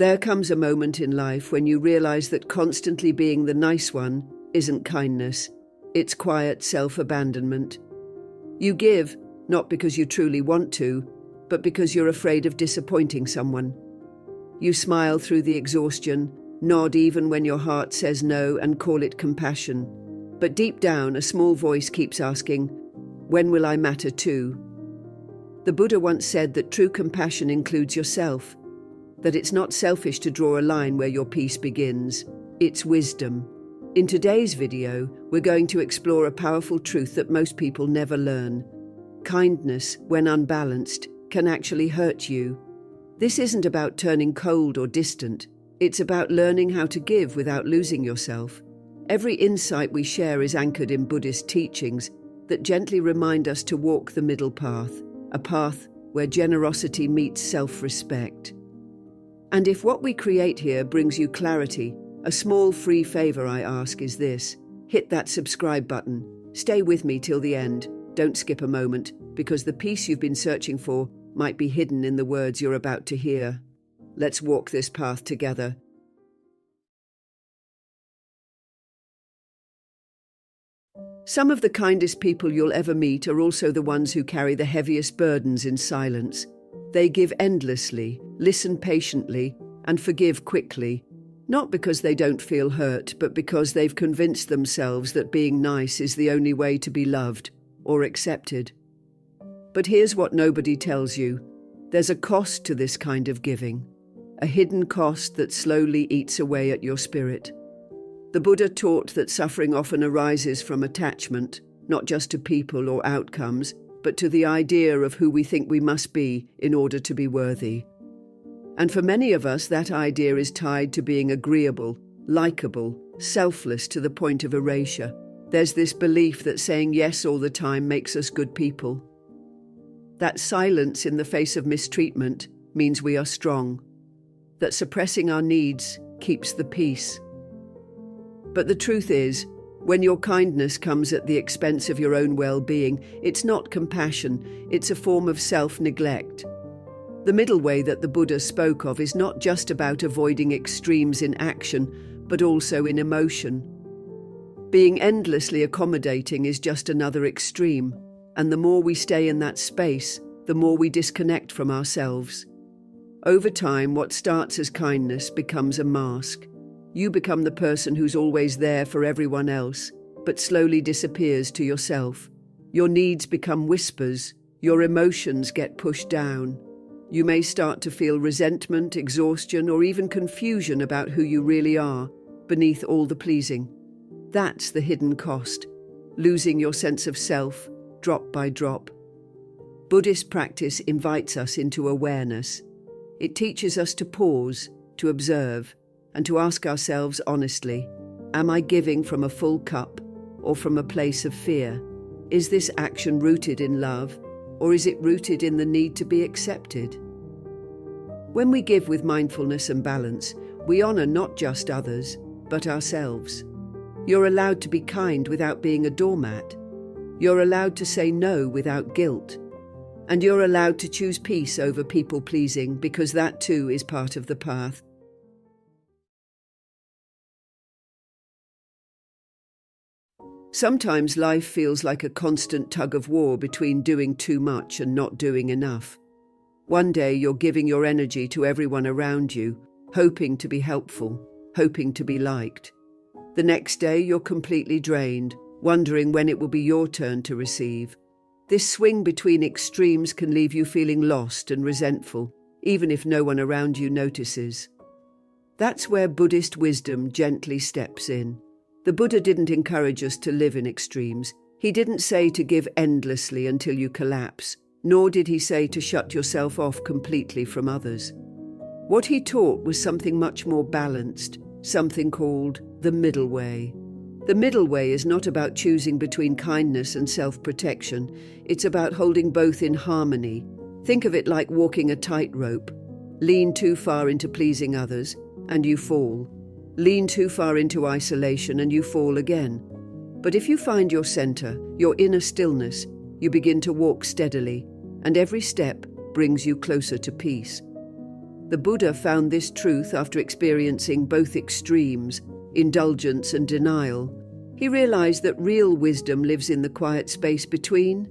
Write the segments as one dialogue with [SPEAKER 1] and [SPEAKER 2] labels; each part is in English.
[SPEAKER 1] There comes a moment in life when you realize that constantly being the nice one isn't kindness. It's quiet self-abandonment. You give, not because you truly want to, but because you're afraid of disappointing someone. You smile through the exhaustion, nod even when your heart says no, and call it compassion. But deep down, a small voice keeps asking, "When will I matter too?" The Buddha once said that true compassion includes yourself, that it's not selfish to draw a line where your peace begins. It's wisdom. In today's video, we're going to explore a powerful truth that most people never learn. Kindness, when unbalanced, can actually hurt you. This isn't about turning cold or distant. It's about learning how to give without losing yourself. Every insight we share is anchored in Buddhist teachings that gently remind us to walk the middle path, a path where generosity meets self-respect. And if what we create here brings you clarity, a small free favor I ask is this: hit that subscribe button. Stay with me till the end. Don't skip a moment, because the peace you've been searching for might be hidden in the words you're about to hear. Let's walk this path together. Some of the kindest people you'll ever meet are also the ones who carry the heaviest burdens in silence. They give endlessly, listen patiently, and forgive quickly, not because they don't feel hurt, but because they've convinced themselves that being nice is the only way to be loved or accepted. But here's what nobody tells you. There's a cost to this kind of giving, a hidden cost that slowly eats away at your spirit. The Buddha taught that suffering often arises from attachment, not just to people or outcomes, but to the idea of who we think we must be in order to be worthy. And for many of us, that idea is tied to being agreeable, likable, selfless to the point of erasure. There's this belief that saying yes all the time makes us good people. That silence in the face of mistreatment means we are strong. That suppressing our needs keeps the peace. But the truth is, when your kindness comes at the expense of your own well-being, it's not compassion, it's a form of self-neglect. The middle way that the Buddha spoke of is not just about avoiding extremes in action, but also in emotion. Being endlessly accommodating is just another extreme, and the more we stay in that space, the more we disconnect from ourselves. Over time, what starts as kindness becomes a mask. You become the person who's always there for everyone else, but slowly disappears to yourself. Your needs become whispers, your emotions get pushed down. You may start to feel resentment, exhaustion, or even confusion about who you really are, beneath all the pleasing. That's the hidden cost, losing your sense of self, drop by drop. Buddhist practice invites us into awareness. It teaches us to pause, to observe, and to ask ourselves honestly, am I giving from a full cup or from a place of fear? Is this action rooted in love, or is it rooted in the need to be accepted? When we give with mindfulness and balance, we honor not just others, but ourselves. You're allowed to be kind without being a doormat. You're allowed to say no without guilt. And you're allowed to choose peace over people-pleasing, because that too is part of the path. Sometimes life feels like a constant tug-of-war between doing too much and not doing enough. One day you're giving your energy to everyone around you, hoping to be helpful, hoping to be liked. The next day you're completely drained, wondering when it will be your turn to receive. This swing between extremes can leave you feeling lost and resentful, even if no one around you notices. That's where Buddhist wisdom gently steps in. The Buddha didn't encourage us to live in extremes. He didn't say to give endlessly until you collapse, nor did he say to shut yourself off completely from others. What he taught was something much more balanced, something called the middle way. The middle way is not about choosing between kindness and self-protection. It's about holding both in harmony. Think of it like walking a tightrope. Lean too far into pleasing others, and you fall. Lean too far into isolation and you fall again. But if you find your center, your inner stillness, you begin to walk steadily, and every step brings you closer to peace. The Buddha found this truth after experiencing both extremes, indulgence and denial. He realized that real wisdom lives in the quiet space between.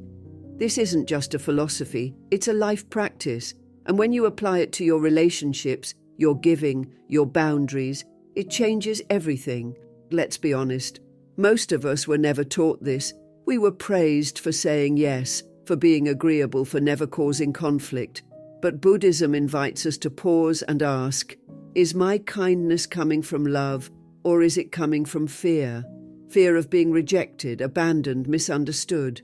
[SPEAKER 1] This isn't just a philosophy, it's a life practice. And when you apply it to your relationships, your giving, your boundaries, it changes everything. Let's be honest. Most of us were never taught this. We were praised for saying yes, for being agreeable, for never causing conflict. But Buddhism invites us to pause and ask, is my kindness coming from love, or is it coming from fear? Fear of being rejected, abandoned, misunderstood.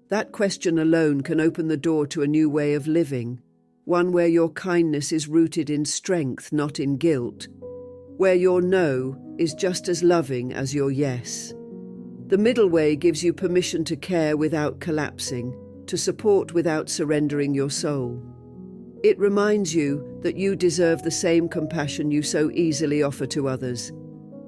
[SPEAKER 1] That question alone can open the door to a new way of living, one where your kindness is rooted in strength, not in guilt, where your no is just as loving as your yes. The middle way gives you permission to care without collapsing, to support without surrendering your soul. It reminds you that you deserve the same compassion you so easily offer to others.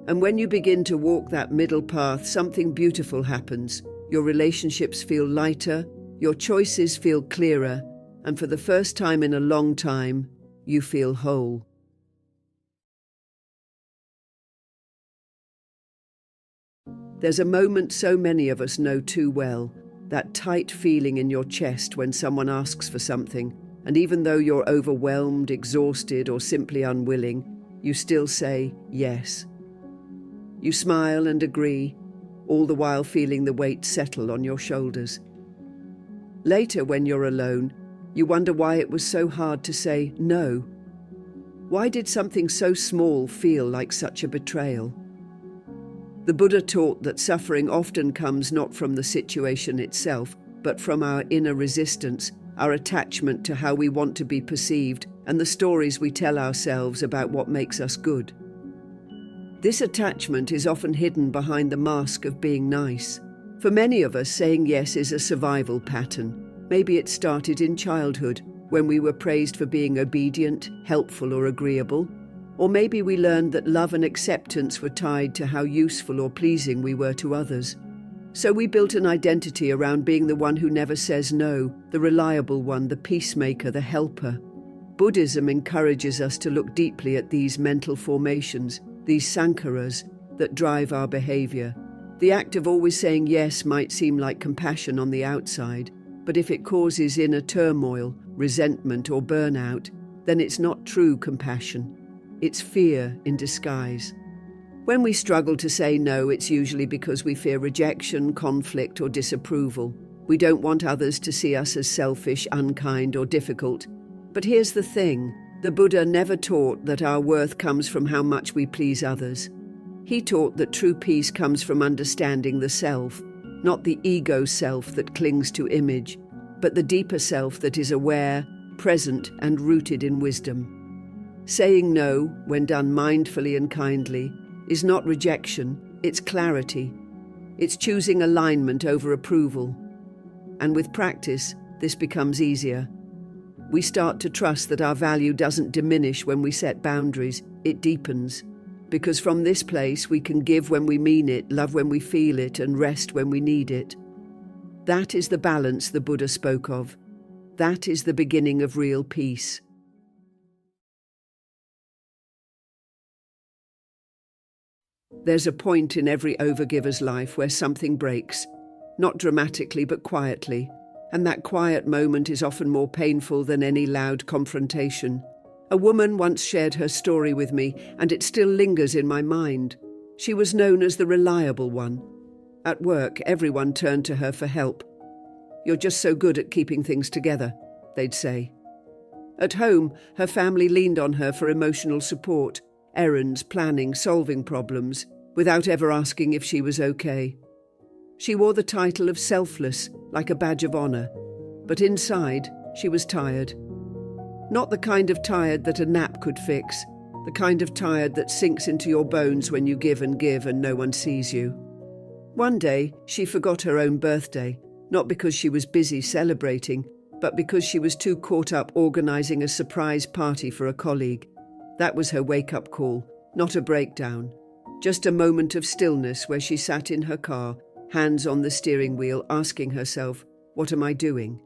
[SPEAKER 1] And when you begin to walk that middle path, something beautiful happens. Your relationships feel lighter, your choices feel clearer, and for the first time in a long time, you feel whole. There's a moment so many of us know too well, that tight feeling in your chest when someone asks for something, and even though you're overwhelmed, exhausted, or simply unwilling, you still say yes. You smile and agree, all the while feeling the weight settle on your shoulders. Later, when you're alone, you wonder why it was so hard to say no. Why did something so small feel like such a betrayal? The Buddha taught that suffering often comes not from the situation itself, but from our inner resistance, our attachment to how we want to be perceived, and the stories we tell ourselves about what makes us good. This attachment is often hidden behind the mask of being nice. For many of us, saying yes is a survival pattern. Maybe it started in childhood, when we were praised for being obedient, helpful, or agreeable. Or maybe we learned that love and acceptance were tied to how useful or pleasing we were to others. So we built an identity around being the one who never says no, the reliable one, the peacemaker, the helper. Buddhism encourages us to look deeply at these mental formations, these sankharas that drive our behavior. The act of always saying yes might seem like compassion on the outside, but if it causes inner turmoil, resentment, or burnout, then it's not true compassion. It's fear in disguise. When we struggle to say no, it's usually because we fear rejection, conflict, or disapproval. We don't want others to see us as selfish, unkind, or difficult. But here's the thing, the Buddha never taught that our worth comes from how much we please others. He taught that true peace comes from understanding the self, not the ego self that clings to image, but the deeper self that is aware, present, and rooted in wisdom. Saying no, when done mindfully and kindly, is not rejection, it's clarity. It's choosing alignment over approval. And with practice, this becomes easier. We start to trust that our value doesn't diminish when we set boundaries, it deepens. Because from this place we can give when we mean it, love when we feel it, and rest when we need it. That is the balance the Buddha spoke of. That is the beginning of real peace. There's a point in every overgiver's life where something breaks, not dramatically but quietly, and that quiet moment is often more painful than any loud confrontation. A woman once shared her story with me, and it still lingers in my mind. She was known as the reliable one. At work, everyone turned to her for help. "You're just so good at keeping things together," they'd say. At home, her family leaned on her for emotional support, errands, planning, solving problems, without ever asking if she was okay. She wore the title of selfless, like a badge of honor, but inside, she was tired. Not the kind of tired that a nap could fix, the kind of tired that sinks into your bones when you give and no one sees you. One day, she forgot her own birthday, not because she was busy celebrating, but because she was too caught up organizing a surprise party for a colleague. That was her wake-up call, not a breakdown. Just a moment of stillness where she sat in her car, hands on the steering wheel, asking herself, "What am I doing?"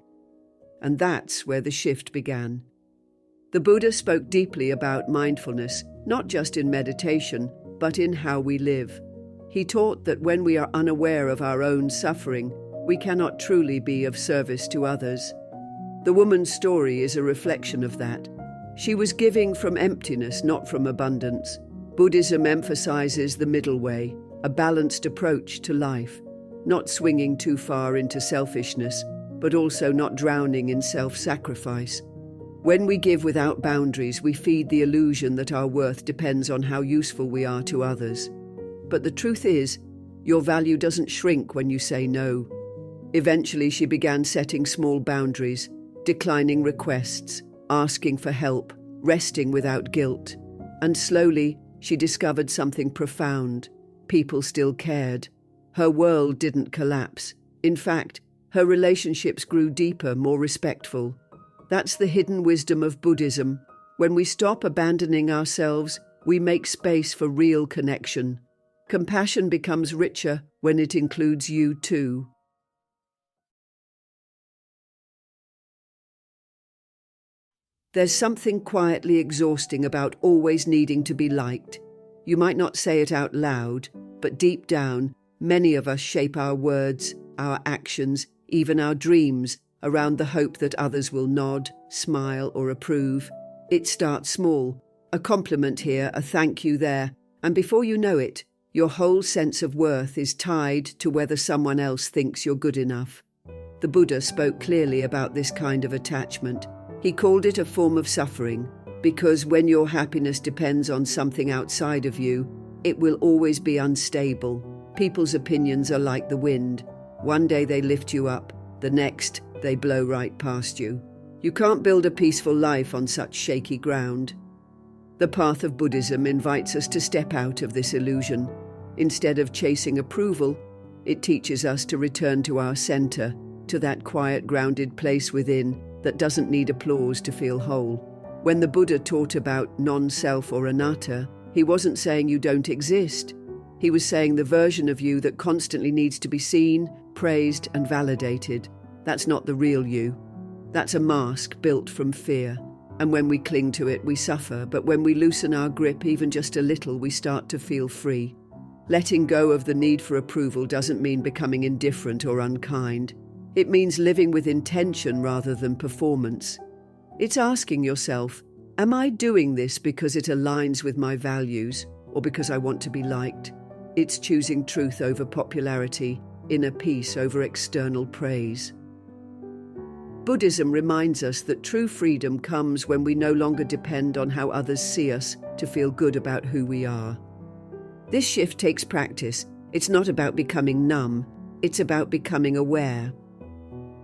[SPEAKER 1] And that's where the shift began. The Buddha spoke deeply about mindfulness, not just in meditation, but in how we live. He taught that when we are unaware of our own suffering, we cannot truly be of service to others. The woman's story is a reflection of that. She was giving from emptiness, not from abundance. Buddhism emphasizes the middle way, a balanced approach to life, not swinging too far into selfishness, but also not drowning in self-sacrifice. When we give without boundaries, we feed the illusion that our worth depends on how useful we are to others. But the truth is, your value doesn't shrink when you say no. Eventually, she began setting small boundaries, declining requests, asking for help, resting without guilt. And slowly, she discovered something profound. People still cared. Her world didn't collapse. In fact, her relationships grew deeper, more respectful. That's the hidden wisdom of Buddhism. When we stop abandoning ourselves, we make space for real connection. Compassion becomes richer when it includes you too. There's something quietly exhausting about always needing to be liked. You might not say it out loud, but deep down, many of us shape our words, our actions, even our dreams, around the hope that others will nod, smile, or approve. It starts small, a compliment here, a thank you there, and before you know it, your whole sense of worth is tied to whether someone else thinks you're good enough. The Buddha spoke clearly about this kind of attachment. He called it a form of suffering, because when your happiness depends on something outside of you, it will always be unstable. People's opinions are like the wind. One day they lift you up, the next they blow right past you. You can't build a peaceful life on such shaky ground. The path of Buddhism invites us to step out of this illusion. Instead of chasing approval, it teaches us to return to our center, to that quiet, grounded place within that doesn't need applause to feel whole. When the Buddha taught about non-self or anatta, he wasn't saying you don't exist. He was saying the version of you that constantly needs to be seen, praised, and validated. That's not the real you. That's a mask built from fear. And when we cling to it, we suffer. But when we loosen our grip even just a little, we start to feel free. Letting go of the need for approval doesn't mean becoming indifferent or unkind. It means living with intention rather than performance. It's asking yourself, am I doing this because it aligns with my values or because I want to be liked? It's choosing truth over popularity, inner peace over external praise. Buddhism reminds us that true freedom comes when we no longer depend on how others see us to feel good about who we are. This shift takes practice. It's not about becoming numb, it's about becoming aware.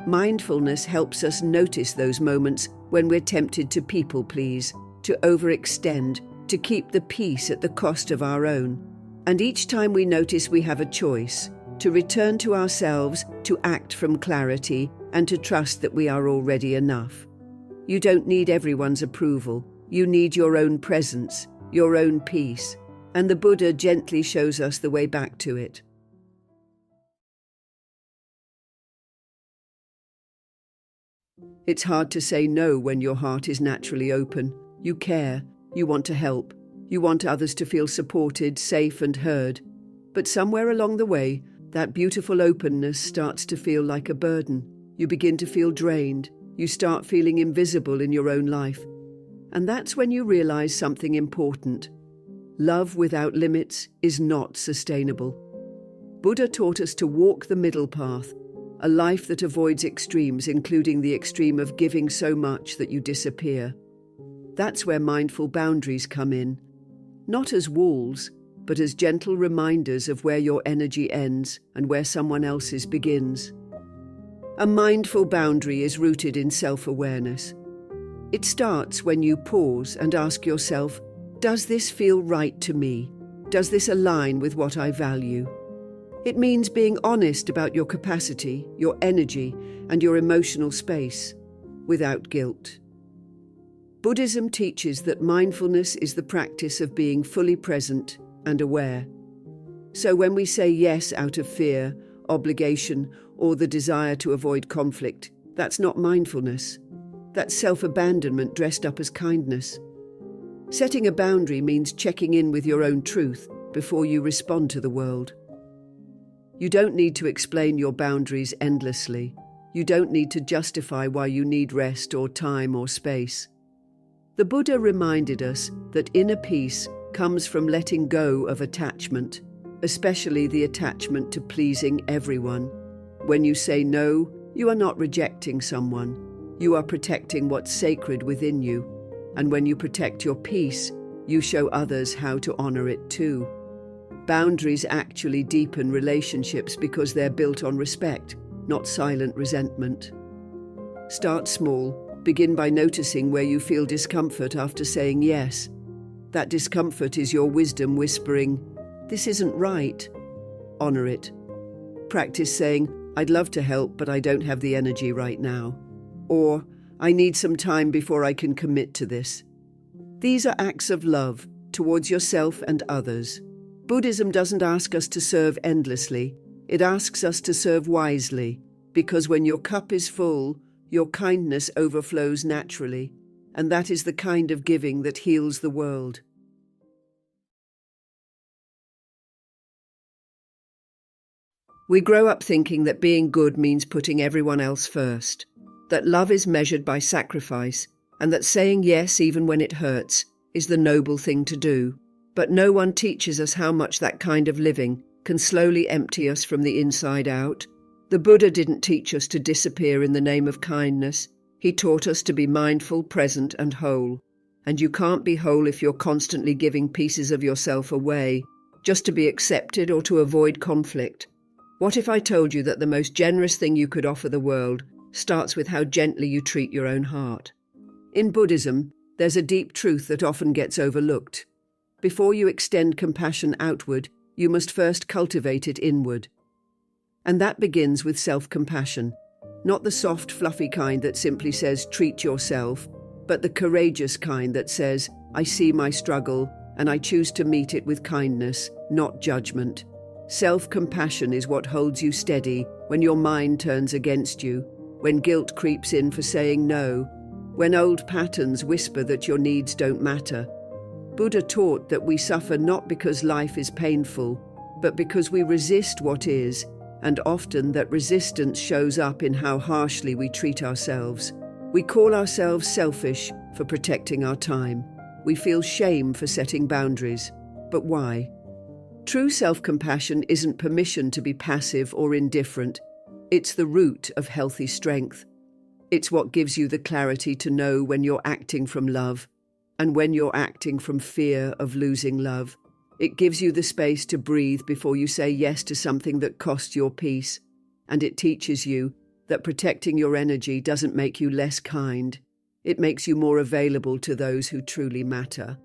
[SPEAKER 1] Mindfulness helps us notice those moments when we're tempted to people please, to overextend, to keep the peace at the cost of our own. And each time we notice we have a choice, to return to ourselves, to act from clarity, and to trust that we are already enough. You don't need everyone's approval. You need your own presence, your own peace. And the Buddha gently shows us the way back to it. It's hard to say no when your heart is naturally open. You care, you want to help, you want others to feel supported, safe and heard. But somewhere along the way, that beautiful openness starts to feel like a burden. You begin to feel drained. You start feeling invisible in your own life. And that's when you realize something important. Love without limits is not sustainable. Buddha taught us to walk the middle path, a life that avoids extremes, including the extreme of giving so much that you disappear. That's where mindful boundaries come in, not as walls, but as gentle reminders of where your energy ends and where someone else's begins. A mindful boundary is rooted in self-awareness. It starts when you pause and ask yourself, does this feel right to me? Does this align with what I value? It means being honest about your capacity, your energy, and your emotional space, without guilt. Buddhism teaches that mindfulness is the practice of being fully present and aware. So when we say yes out of fear, obligation, or the desire to avoid conflict, that's not mindfulness. That's self-abandonment dressed up as kindness. Setting a boundary means checking in with your own truth before you respond to the world. You don't need to explain your boundaries endlessly. You don't need to justify why you need rest or time or space. The Buddha reminded us that inner peace comes from letting go of attachment, especially the attachment to pleasing everyone. When you say no, you are not rejecting someone. You are protecting what's sacred within you. And when you protect your peace, you show others how to honor it too. Boundaries actually deepen relationships because they're built on respect, not silent resentment. Start small. Begin by noticing where you feel discomfort after saying yes. That discomfort is your wisdom whispering, "This isn't right." Honor it. Practice saying, "I'd love to help, but I don't have the energy right now." Or, "I need some time before I can commit to this." These are acts of love towards yourself and others. Buddhism doesn't ask us to serve endlessly. It asks us to serve wisely, because when your cup is full, your kindness overflows naturally, and that is the kind of giving that heals the world. We grow up thinking that being good means putting everyone else first, that love is measured by sacrifice, and that saying yes even when it hurts is the noble thing to do. But no one teaches us how much that kind of living can slowly empty us from the inside out. The Buddha didn't teach us to disappear in the name of kindness. He taught us to be mindful, present, and whole. And you can't be whole if you're constantly giving pieces of yourself away, just to be accepted or to avoid conflict. What if I told you that the most generous thing you could offer the world starts with how gently you treat your own heart? In Buddhism, there's a deep truth that often gets overlooked. Before you extend compassion outward, you must first cultivate it inward. And that begins with self-compassion, not the soft, fluffy kind that simply says, "treat yourself," but the courageous kind that says, "I see my struggle, and I choose to meet it with kindness, not judgment." Self-compassion is what holds you steady when your mind turns against you, when guilt creeps in for saying no, when old patterns whisper that your needs don't matter. Buddha taught that we suffer not because life is painful, but because we resist what is, and often that resistance shows up in how harshly we treat ourselves. We call ourselves selfish for protecting our time. We feel shame for setting boundaries. But why? True self-compassion isn't permission to be passive or indifferent. It's the root of healthy strength. It's what gives you the clarity to know when you're acting from love and when you're acting from fear of losing love. It gives you the space to breathe before you say yes to something that costs your peace. And it teaches you that protecting your energy doesn't make you less kind. It makes you more available to those who truly matter.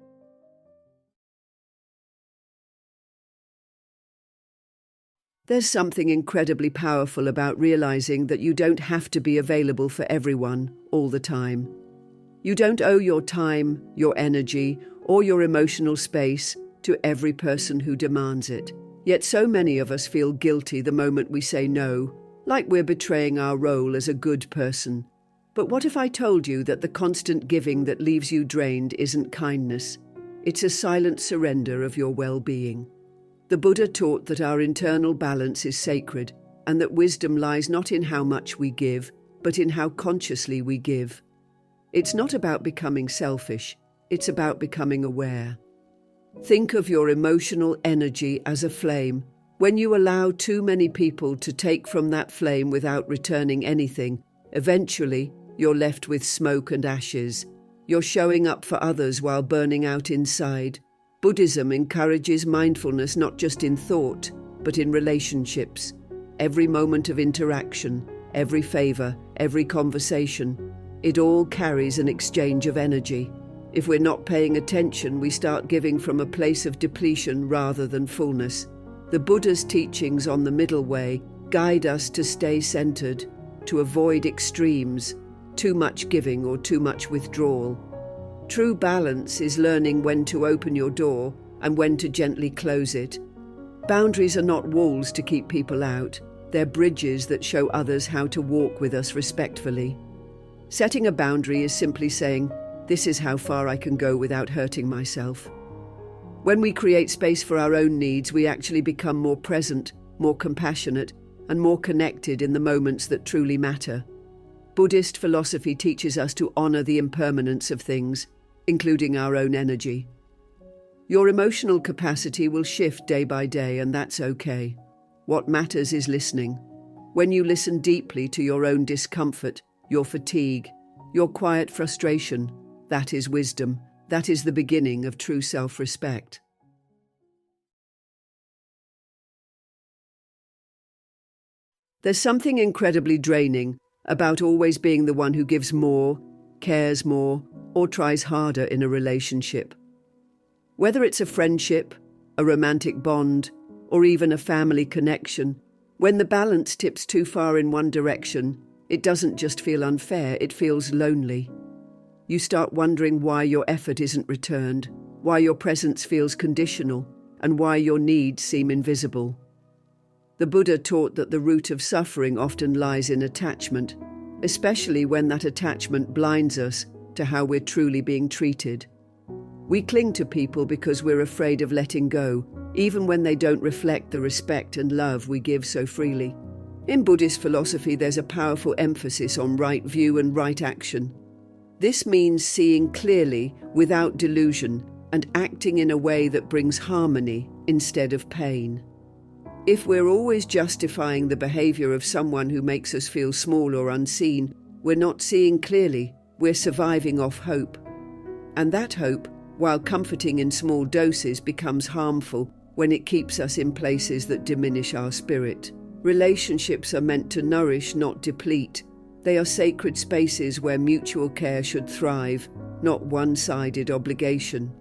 [SPEAKER 1] There's something incredibly powerful about realizing that you don't have to be available for everyone all the time. You don't owe your time, your energy, or your emotional space to every person who demands it. Yet so many of us feel guilty the moment we say no, like we're betraying our role as a good person. But what if I told you that the constant giving that leaves you drained isn't kindness? It's a silent surrender of your well-being. The Buddha taught that our internal balance is sacred, and that wisdom lies not in how much we give, but in how consciously we give. It's not about becoming selfish, it's about becoming aware. Think of your emotional energy as a flame. When you allow too many people to take from that flame without returning anything, eventually you're left with smoke and ashes. You're showing up for others while burning out inside. Buddhism encourages mindfulness not just in thought, but in relationships. Every moment of interaction, every favor, every conversation, it all carries an exchange of energy. If we're not paying attention, we start giving from a place of depletion rather than fullness. The Buddha's teachings on the middle way guide us to stay centered, to avoid extremes, too much giving or too much withdrawal. True balance is learning when to open your door and when to gently close it. Boundaries are not walls to keep people out. They're bridges that show others how to walk with us respectfully. Setting a boundary is simply saying, "This is how far I can go without hurting myself." When we create space for our own needs, we actually become more present, more compassionate, and more connected in the moments that truly matter. Buddhist philosophy teaches us to honor the impermanence of things, including our own energy. Your emotional capacity will shift day by day, and that's okay. What matters is listening. When you listen deeply to your own discomfort, your fatigue, your quiet frustration, that is wisdom. That is the beginning of true self-respect. There's something incredibly draining about always being the one who gives more, cares more, or tries harder in a relationship. Whether it's a friendship, a romantic bond, or even a family connection, when the balance tips too far in one direction, it doesn't just feel unfair, it feels lonely. You start wondering why your effort isn't returned, why your presence feels conditional, and why your needs seem invisible. The Buddha taught that the root of suffering often lies in attachment, especially when that attachment blinds us to how we're truly being treated. We cling to people because we're afraid of letting go, even when they don't reflect the respect and love we give so freely. In Buddhist philosophy, there's a powerful emphasis on right view and right action. This means seeing clearly without delusion and acting in a way that brings harmony instead of pain. If we're always justifying the behavior of someone who makes us feel small or unseen, we're not seeing clearly, we're surviving off hope. And that hope, while comforting in small doses, becomes harmful when it keeps us in places that diminish our spirit. Relationships are meant to nourish, not deplete. They are sacred spaces where mutual care should thrive, not one-sided obligation.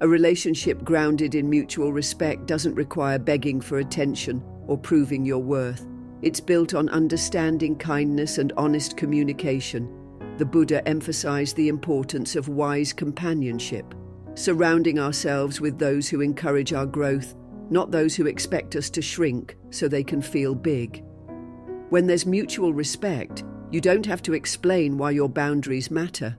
[SPEAKER 1] A relationship grounded in mutual respect doesn't require begging for attention or proving your worth. It's built on understanding, kindness, and honest communication. The Buddha emphasized the importance of wise companionship, surrounding ourselves with those who encourage our growth, not those who expect us to shrink so they can feel big. When there's mutual respect, you don't have to explain why your boundaries matter.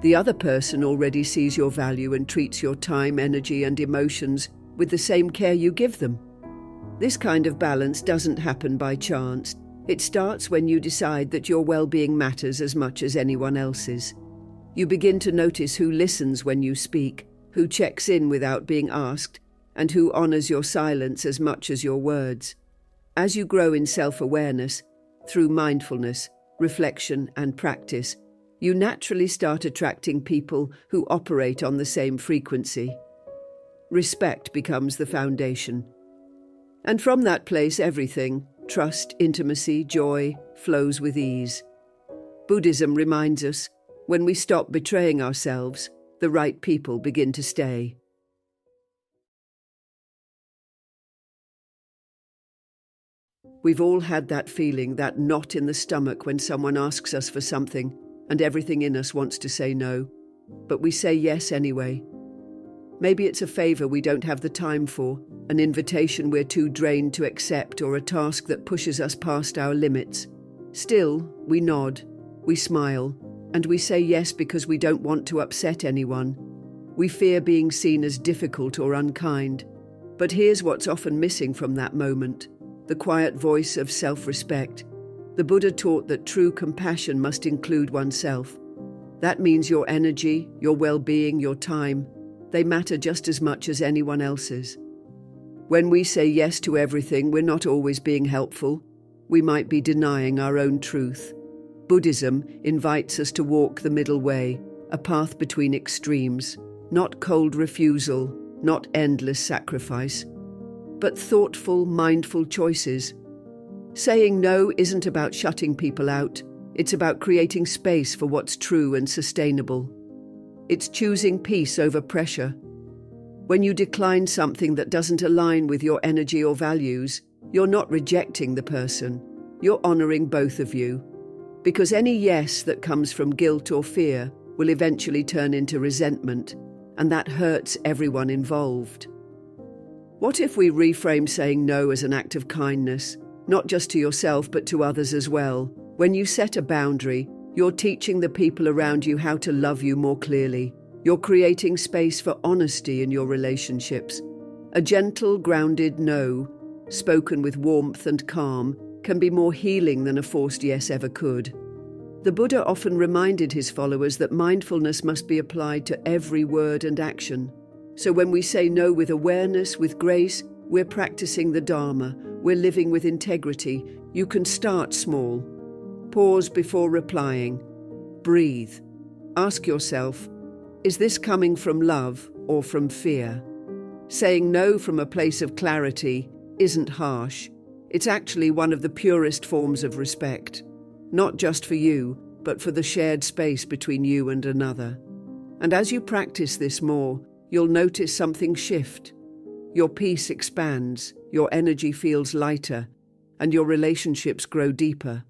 [SPEAKER 1] The other person already sees your value and treats your time, energy, and emotions with the same care you give them. This kind of balance doesn't happen by chance. It starts when you decide that your well-being matters as much as anyone else's. You begin to notice who listens when you speak, who checks in without being asked, and who honors your silence as much as your words. As you grow in self-awareness, through mindfulness, reflection, and practice, you naturally start attracting people who operate on the same frequency. Respect becomes the foundation. And from that place, everything, trust, intimacy, joy, flows with ease. Buddhism reminds us, when we stop betraying ourselves, the right people begin to stay. We've all had that feeling, that knot in the stomach when someone asks us for something and everything in us wants to say no, but we say yes anyway. Maybe it's a favor we don't have the time for, an invitation we're too drained to accept, or a task that pushes us past our limits. Still, we nod, we smile, and we say yes because we don't want to upset anyone. We fear being seen as difficult or unkind. But here's what's often missing from that moment: the quiet voice of self-respect. The Buddha taught that true compassion must include oneself. That means your energy, your well-being, your time. They matter just as much as anyone else's. When we say yes to everything, we're not always being helpful. We might be denying our own truth. Buddhism invites us to walk the middle way, a path between extremes, not cold refusal, not endless sacrifice, but thoughtful, mindful choices. Saying no isn't about shutting people out. It's about creating space for what's true and sustainable. It's choosing peace over pressure. When you decline something that doesn't align with your energy or values, you're not rejecting the person. You're honoring both of you. Because any yes that comes from guilt or fear will eventually turn into resentment, and that hurts everyone involved. What if we reframe saying no as an act of kindness, not just to yourself but to others as well? When you set a boundary, You're teaching the people around you how to love you more clearly. You're creating space for honesty in your relationships. A gentle, grounded no, spoken with warmth and calm, can be more healing than a forced yes ever could. The Buddha often reminded his followers that mindfulness must be applied to every word and action. So when we say no with awareness, with grace, we're practicing the Dharma, we're living with integrity. You can start small. Pause before replying. Breathe. Ask yourself, is this coming from love or from fear? Saying no from a place of clarity isn't harsh. It's actually one of the purest forms of respect. Not just for you, but for the shared space between you and another. And as you practice this more, you'll notice something shift. Your peace expands, your energy feels lighter, and your relationships grow deeper.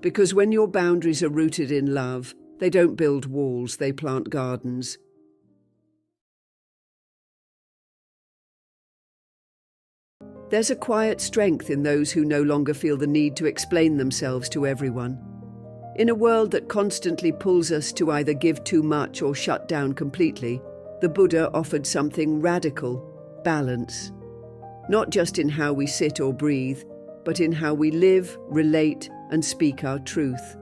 [SPEAKER 1] Because when your boundaries are rooted in love, they don't build walls, they plant gardens. There's a quiet strength in those who no longer feel the need to explain themselves to everyone. In a world that constantly pulls us to either give too much or shut down completely, the Buddha offered something radical: balance. Not just in how we sit or breathe, but in how we live, relate, and speak our truth.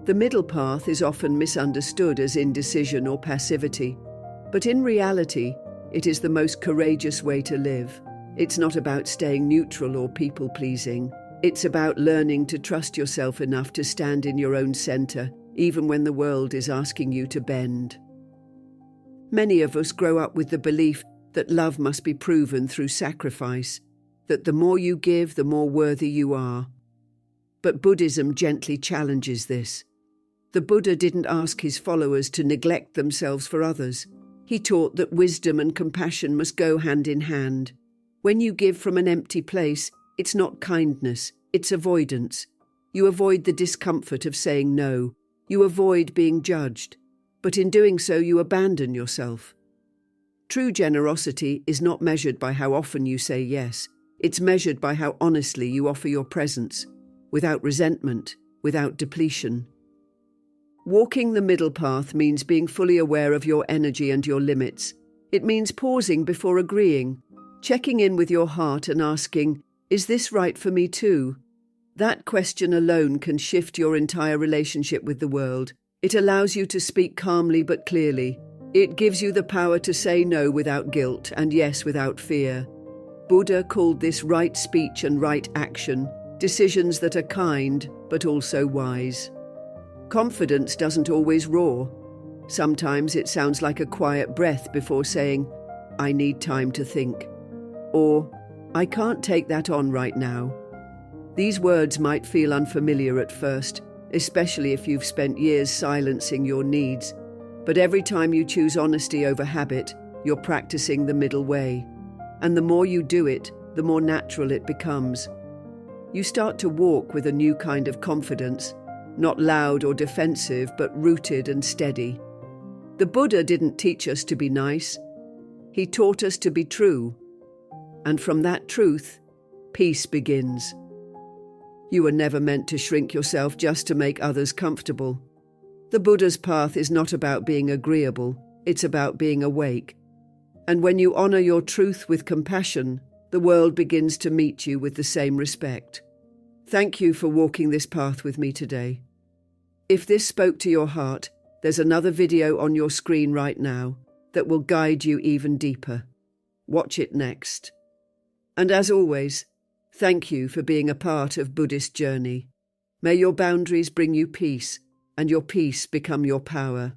[SPEAKER 1] The middle path is often misunderstood as indecision or passivity, but in reality, it is the most courageous way to live. It's not about staying neutral or people-pleasing. It's about learning to trust yourself enough to stand in your own center, even when the world is asking you to bend. Many of us grow up with the belief that love must be proven through sacrifice, that the more you give, the more worthy you are. But Buddhism gently challenges this. The Buddha didn't ask his followers to neglect themselves for others. He taught that wisdom and compassion must go hand in hand. When you give from an empty place, it's not kindness, it's avoidance. You avoid the discomfort of saying no. You avoid being judged. But in doing so, you abandon yourself. True generosity is not measured by how often you say yes. It's measured by how honestly you offer your presence, without resentment, without depletion. Walking the middle path means being fully aware of your energy and your limits. It means pausing before agreeing, checking in with your heart and asking, is this right for me too? That question alone can shift your entire relationship with the world. It allows you to speak calmly but clearly. It gives you the power to say no without guilt and yes without fear. Buddha called this right speech and right action, decisions that are kind but also wise. Confidence doesn't always roar. Sometimes it sounds like a quiet breath before saying, I need time to think. Or, I can't take that on right now. These words might feel unfamiliar at first, especially if you've spent years silencing your needs. But every time you choose honesty over habit, you're practicing the middle way. And the more you do it, the more natural it becomes. You start to walk with a new kind of confidence, not loud or defensive, but rooted and steady. The Buddha didn't teach us to be nice. He taught us to be true. And from that truth, peace begins. You were never meant to shrink yourself just to make others comfortable. The Buddha's path is not about being agreeable, it's about being awake. And when you honor your truth with compassion, the world begins to meet you with the same respect. Thank you for walking this path with me today. If this spoke to your heart, there's another video on your screen right now that will guide you even deeper. Watch it next. And as always, thank you for being a part of Buddhist journey. May your boundaries bring you peace, and your peace become your power.